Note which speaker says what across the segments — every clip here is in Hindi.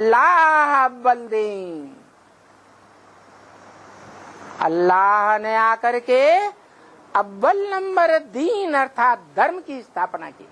Speaker 1: अल्लाह बल दें। अल्लाह ने आकर के अव्वल नंबर दीन अर्थात धर्म की स्थापना की।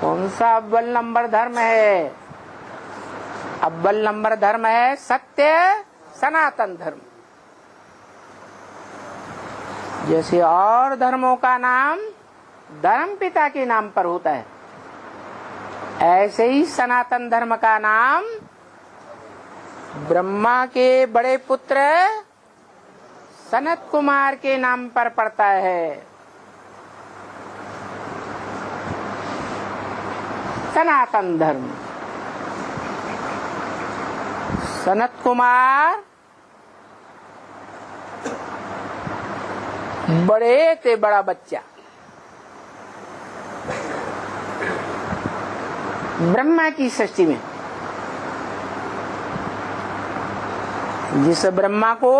Speaker 1: कौन सा अव्वल नंबर धर्म है? अव्वल नंबर धर्म है सत्य सनातन धर्म। जैसे और धर्मों का नाम धर्म पिता के नाम पर होता है, ऐसे ही सनातन धर्म का नाम ब्रह्मा के बड़े पुत्र सनत कुमार के नाम पर पड़ता है। सनातन धर्म। सनत कुमार बड़े ते बड़ा बच्चा ब्रह्मा की सृष्टि में, जिस ब्रह्मा को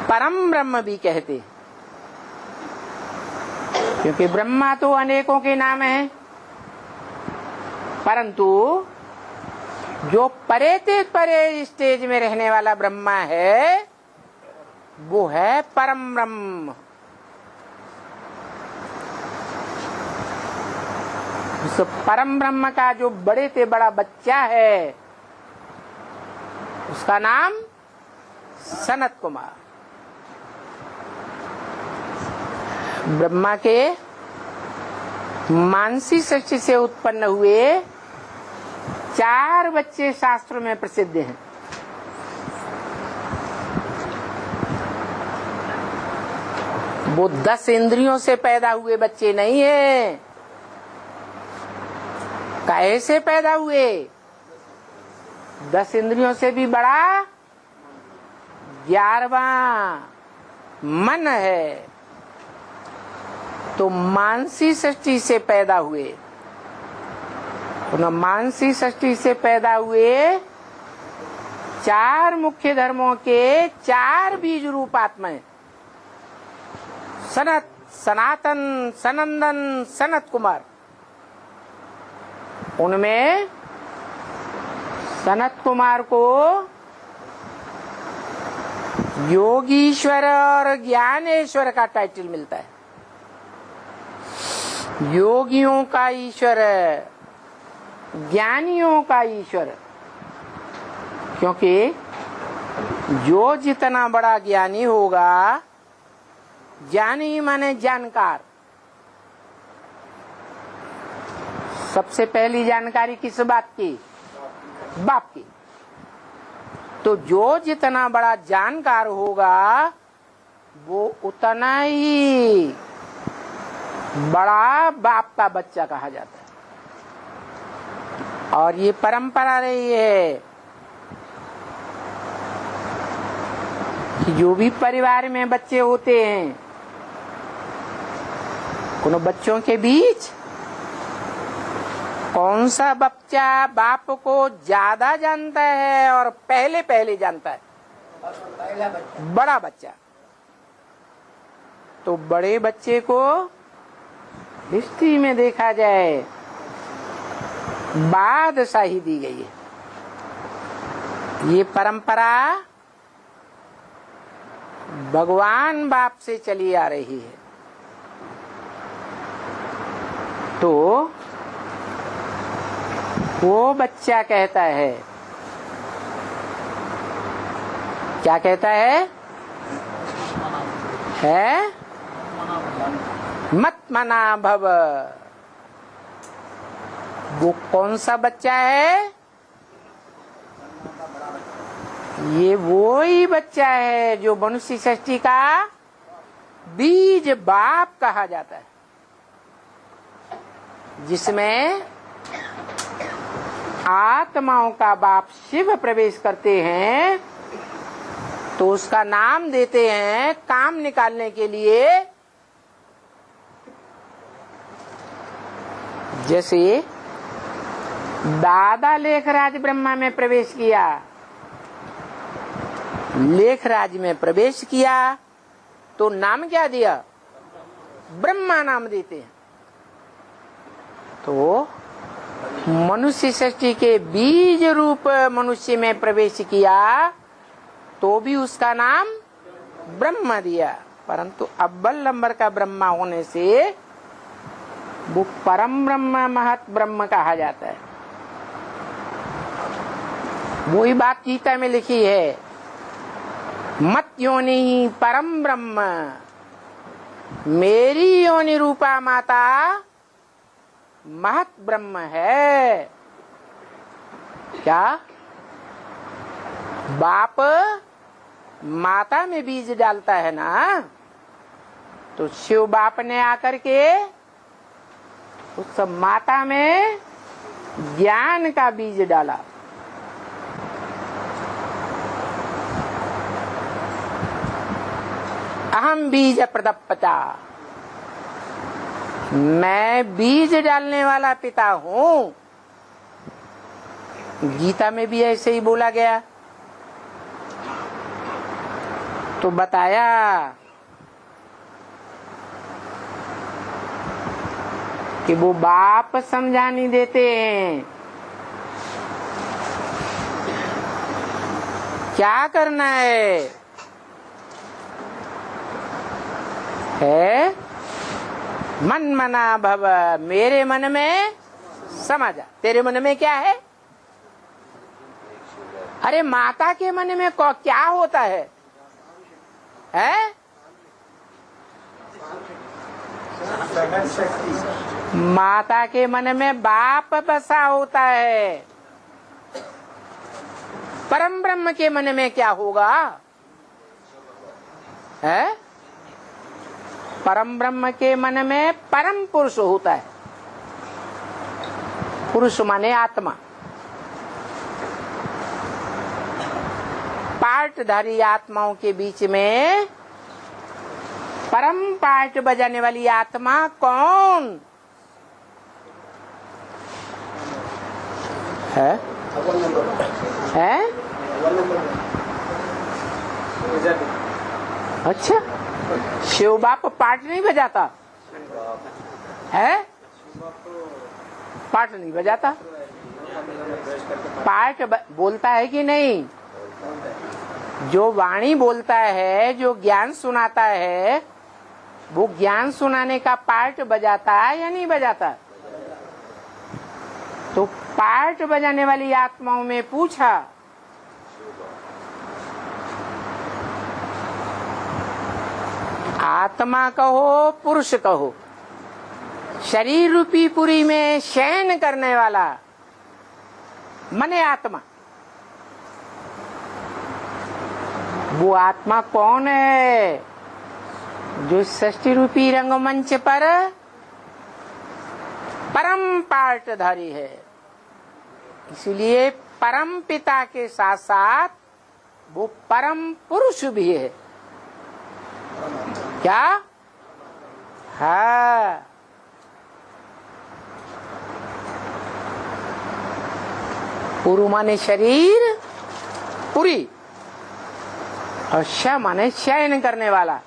Speaker 1: परम ब्रह्म भी कहते, क्योंकि ब्रह्मा तो अनेकों के नाम हैं, परंतु जो परे ते परे स्टेज में रहने वाला ब्रह्मा है वो है परम ब्रह्म। उस परम ब्रह्म का जो बड़े ते बड़ा बच्चा है उसका नाम सनत कुमार। ब्रह्मा के मानसी सृष्टि से उत्पन्न हुए 4 बच्चे शास्त्रों में प्रसिद्ध हैं। वो 10 इंद्रियों से पैदा हुए बच्चे नहीं है। कैसे पैदा हुए? 10 इंद्रियों से भी बड़ा 11वां मन है, तो मानसी सृष्टि से पैदा हुए। तो मानसी सृष्टि से पैदा हुए 4 मुख्य धर्मों के 4 बीज रूप आत्माएं, सनत, सनातन, सनंदन, सनत कुमार। उनमें सनत कुमार को योगीश्वर और ज्ञानेश्वर का टाइटल मिलता है। योगियों का ईश्वर, ज्ञानियों का ईश्वर, क्योंकि जो जितना बड़ा ज्ञानी होगा, ज्ञानी माने जानकार, सबसे पहली जानकारी किस बात की? बाप की। तो जो जितना बड़ा जानकार होगा वो उतना ही बड़ा बाप का बच्चा कहा जाता है। और ये परंपरा रही है कि जो भी परिवार में बच्चे होते हैं, उन बच्चों के बीच कौन सा बच्चा बाप को ज्यादा जानता है और पहले जानता है? बड़ा बच्चा। तो बड़े बच्चे को हिस्ट्री में देखा जाए बादशाही दी गई है। ये परंपरा भगवान बाप से चली आ रही है। तो वो बच्चा कहता है, क्या कहता है? मत मना भव। वो कौन सा बच्चा है? ये वो ही बच्चा है जो मनुष्य सृष्टि का बीज बाप कहा जाता है, जिसमें आत्माओं का बाप शिव प्रवेश करते हैं तो उसका नाम देते हैं काम निकालने के लिए। जैसे दादा लेखराज ब्रह्मा में प्रवेश किया, लेखराज में प्रवेश किया तो नाम क्या दिया? ब्रह्मा नाम देते हैं। तो मनुष्य सृष्टि के बीज रूप मनुष्य में प्रवेश किया तो भी उसका नाम ब्रह्म दिया, परंतु अव्वल नंबर का ब्रह्मा होने से वो परम ब्रह्म महत ब्रह्म कहा जाता है। वही बात गीता में लिखी है, मत योनि परम ब्रह्म, मेरी योनि रूपा माता महत ब्रह्म है। क्या बाप माता में बीज डालता है ना, तो शिव बाप ने आकर के उस माता में ज्ञान का बीज डाला। अहम बीज प्रदप्पता, मैं बीज डालने वाला पिता हूँ। गीता में भी ऐसे ही बोला गया। तो बताया कि वो बाप समझा नहीं देते हैं। क्या करना है मन मना भव, मेरे मन में समझ आ। तेरे मन में क्या है? अरे माता के मन में क्या होता है? माता के मन में बाप बसा होता है। परम ब्रह्म के मन में क्या होगा? परम ब्रह्म के मन में परम पुरुष होता है। पुरुष माने आत्मा। पार्टधारी आत्माओं के बीच में परम पार्ट बजाने वाली आत्मा कौन है? अच्छा, शिव बाप पार्ट नहीं बजाता है? पार्ट नहीं बजाता, पार्ट बोलता है कि नहीं? जो वाणी बोलता है, जो ज्ञान सुनाता है, वो ज्ञान सुनाने का पार्ट बजाता है या नहीं बजाता? तो पार्ट बजाने वाली आत्माओं में पूछा, आत्मा कहो पुरुष कहो, शरीर रूपी पुरी में शयन करने वाला मने आत्मा, वो आत्मा कौन है? जो सृष्टि रूपी रंगमंच पर परम पार्टधारी है। इसलिए परम पिता के साथ साथ वो परम पुरुष भी है। क्या है? पुरु माने शरीर, पुरी, और श माने शयन करने वाला।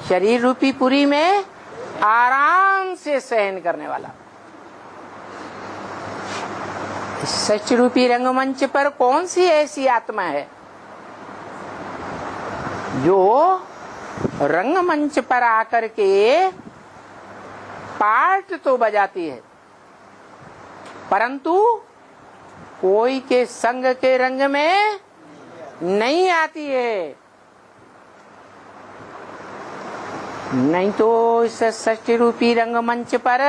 Speaker 1: शरीर रूपी पुरी में आराम से शयन करने वाला। सच रूपी रंगमंच पर कौन सी ऐसी आत्मा है जो रंगमंच पर आकर के पार्ट तो बजाती है, परंतु कोई के संग के रंग में नहीं आती है? नहीं तो इस सृष्टि रूपी रंगमंच पर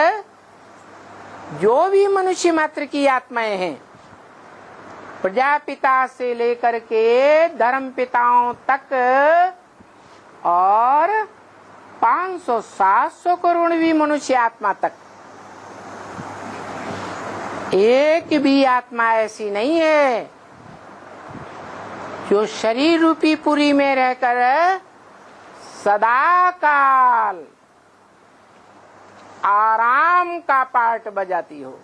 Speaker 1: जो भी मनुष्य मात्र की आत्माएं हैं, प्रजापिता से लेकर के धर्म पिताओं तक और 500-700 करोड़ भी मनुष्य आत्मा तक, एक भी आत्मा ऐसी नहीं है जो शरीर रूपी पुरी में रहकर सदा काल आराम का पार्ट बजाती हो,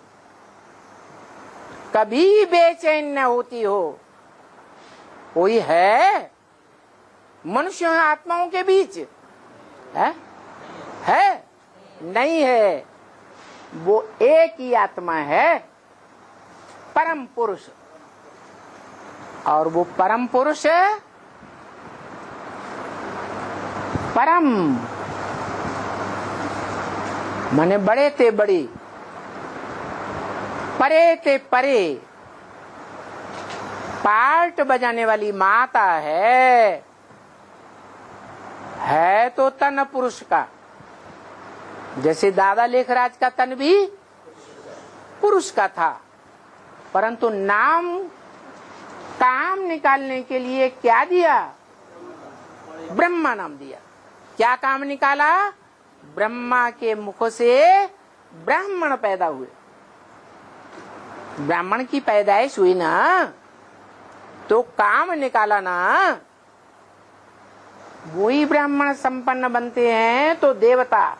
Speaker 1: कभी बेचैन न होती हो। कोई है मनुष्य आत्माओं के बीच? है नहीं है। वो एक ही आत्मा है, परम पुरुष। और वो परम पुरुष परम माने बड़े ते बड़ी, परे ते परे, पार्ट बजाने वाली माता है तो तन पुरुष का। जैसे दादा लेखराज का तन भी पुरुष का था, परंतु नाम काम निकालने के लिए क्या दिया? ब्रह्मा नाम दिया। क्या काम निकाला? ब्रह्मा के मुख से ब्राह्मण पैदा हुए। ब्राह्मण की पैदाइश हुई ना, तो काम निकाला ना, वही ब्राह्मण संपन्न बनते हैं तो देवता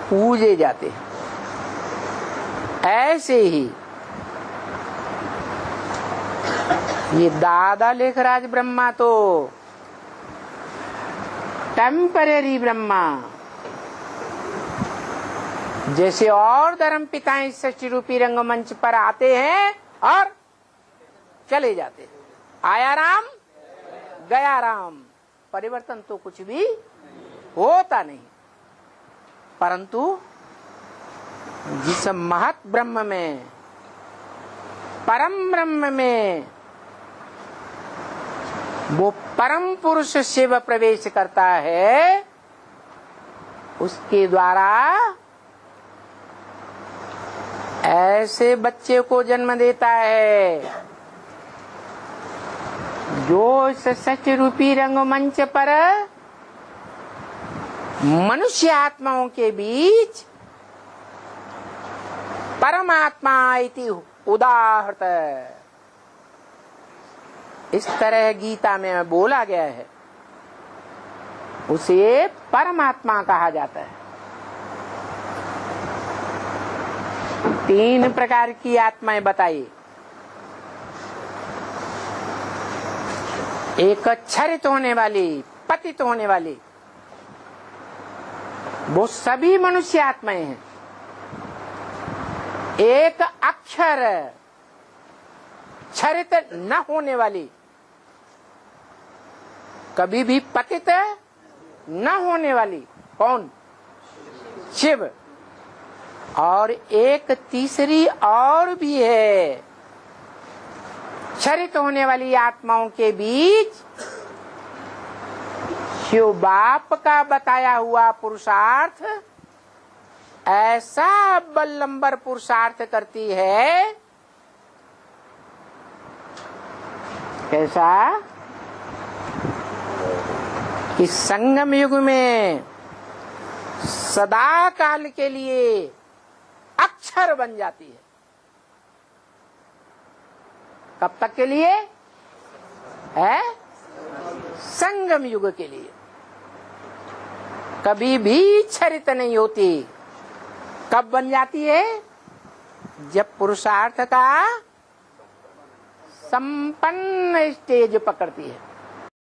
Speaker 1: पूजे जाते हैं। ऐसे ही ये दादा लेखराज ब्रह्मा तो टेम्परेरी ब्रह्मा, जैसे और धर्म पिताएं सृष्टि रूपी रंगमंच पर आते हैं और चले जाते हैं। आया राम गया राम, परिवर्तन तो कुछ भी होता नहीं। परंतु जिस महत ब्रह्म में, परम ब्रह्म में वो परम पुरुष शिव प्रवेश करता है, उसके द्वारा ऐसे बच्चे को जन्म देता है जो इस सत्य रूपी रंगमंच पर मनुष्य आत्माओं के बीच परमात्मा इति उदाहृत, इस तरह गीता में बोला गया है, उसे परमात्मा कहा जाता है। 3 प्रकार की आत्माएं बताई। एक क्षरित होने वाली, पतित होने वाली, वो सभी मनुष्य आत्माएं हैं। एक अक्षर क्षरित न होने वाली, कभी भी पतित न होने वाली, कौन? शिव। और एक तीसरी और भी है, क्षरित होने वाली आत्माओं के बीच शिव बाप का बताया हुआ पुरुषार्थ ऐसा बल्लंबर पुरुषार्थ करती है। कैसा? कि संगम युग में सदा काल के लिए अक्षर बन जाती है। कब तक के लिए है? संगम युग के लिए। कभी भी क्षरित नहीं होती। कब बन जाती है? जब पुरुषार्थ का संपन्न स्टेज पकड़ती है।